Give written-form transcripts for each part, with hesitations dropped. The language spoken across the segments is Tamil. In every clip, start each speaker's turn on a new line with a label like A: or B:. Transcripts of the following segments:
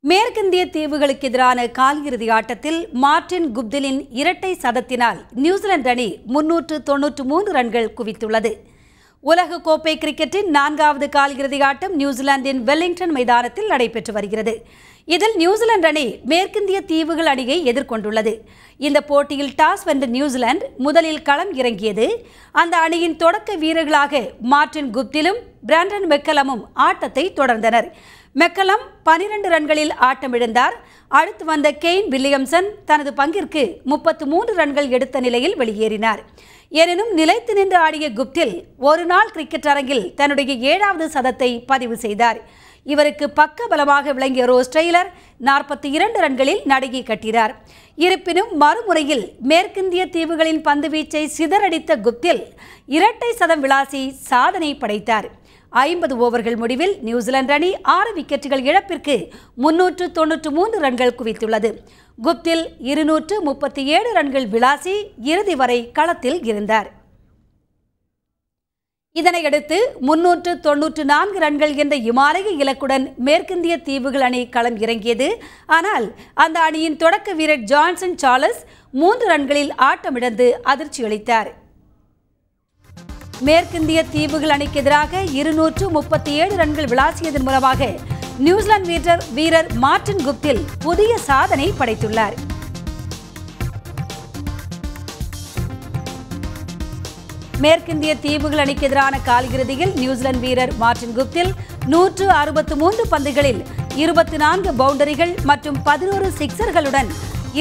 A: மேற்கிந்திய தீவுகளுக்கு எதிரான காலிறுதி ஆட்டத்தில் மார்டின் குப்திலின் இரட்டை சதத்தினால் நியூசிலாந்து அணி 393 ரன்கள் குவித்துள்ளது. உலகக்கோப்பை கிரிக்கெட்டின் 4வது காலிறுதி ஆட்டம் நியூசிலாந்தின் வெலிங்டன் மைதானத்தில் நடைபெற்று வருகிறது. இதில் நியூசிலாந்து அணி மேற்கிந்திய தீவுகள் அணியை எதிர்கொண்டுள்ளது. இந்த போட்டியில் டாஸ் வென்ற நியூசிலாந்து முதலில் களம் இறங்கியது. அந்த அணியின் தொடக்க வீரர்களாக மார்டின் குப்திலும் பிராண்டன் மெக்கலமும் ஆட்டத்தை தொடர்ந்தனர். மெக்கலம் 12 ரன்களில் ஆட்டமிழந்தார். அடுத்து வந்த கெய்ன் வில்லியம்சன் தனது பங்கிற்கு 33 ரன்கள் எடுத்த நிலையில் வெளியேறினார். எனினும் நிலைத்து நின்று ஆடிய குப்தில் ஒருநாள் கிரிக்கெட் அரங்கில் தன்னுடைய 7வது சதத்தை பதிவு செய்தார். இவருக்கு பக்க பலமாக விளங்கிய ரோஸ் டெய்லர் 42 ரன்களில் நடுங்கி கட்டினார். இருப்பினும் மறுமுறையில் மேற்கிந்திய தீவுகளின் பந்துவீச்சை சிதறடித்த குப்தில் இரட்டை சதம் விளாசி சாதனை படைத்தார். 50 ஓவர்கள் முடிவில் நியூசிலாந்து அணி 6 விக்கெட்டுகள் இழப்பிற்கு 393 ரன்கள் குவித்துள்ளது. குப்தில் 237 ரன்கள் விளாசி இறுதி வரை களத்தில் இருந்தார். இதனையடுத்து 394 ரன்கள் என்ற இமாலய இலக்குடன் மேற்கிந்திய தீவுகள் அணி களம் இறங்கியது. ஆனால் அந்த அணியின் தொடக்க வீரர் ஜான்சன் சார்லஸ் 3 ரன்களில் ஆட்டமிழந்து அதிர்ச்சியளித்தார். மேற்கிந்திய தீவுகள் அணிக்கு எதிராக 237 ரன்கள் விளாசியதன் மூலமாக நியூசிலாந்து வீரர் மார்டின் குப்தில் புதிய சாதனை படைத்துள்ளார். மேற்கிந்திய தீவுகள் அணிக்கு எதிரான காலிறுதியில் நியூசிலாந்து வீரர் மார்டின் குப்தில் 163 பந்துகளில் 24 பவுண்டரிகள் மற்றும் 11 சிக்சர்களுடன்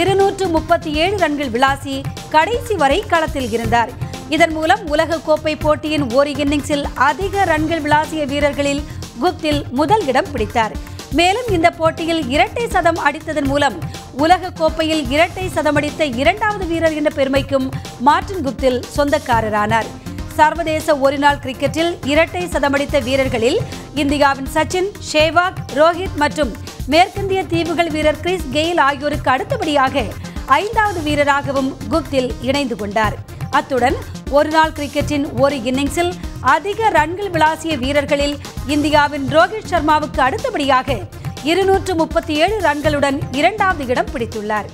A: 237 ரன்கள் விளாசி கடைசி வரை களத்தில் இருந்தார். இதன் மூலம் உலகக்கோப்பை போட்டியின் ஒரு இன்னிங்ஸில் அதிக ரன்கள் விளாசிய வீரர்களில் குப்தில் முதல் இடம் பிடித்தார். மேலும் இந்த போட்டியில் இரட்டை சதம் அடித்ததன் மூலம் உலகக்கோப்பையில் இரட்டை சதம் அடித்த 2வது வீரர் என்ற பெருமைக்கும் மார்டின் குப்தில் சொந்தக்காரரானார். சர்வதேச ஒருநாள் கிரிக்கெட்டில் இரட்டை சதமடித்த வீரர்களில் இந்தியாவின் சச்சின், ஷேவாக், ரோஹித் மற்றும் மேற்கிந்திய தீவுகள் வீரர் கிறிஸ் கெயில் ஆகியோருக்கு அடுத்தபடியாக 5வது வீரராகவும் குப்தில் இணைந்து கொண்டார். அத்துடன் ஒருநாள் கிரிக்கெட்டின் ஒரு இன்னிங்ஸில் அதிக ரன்கள் விளாசிய வீரர்களில் இந்தியாவின் ரோஹித் சர்மாவுக்கு அடுத்தபடியாக 237 ரன்களுடன் 2வது இடம் பிடித்துள்ளார்.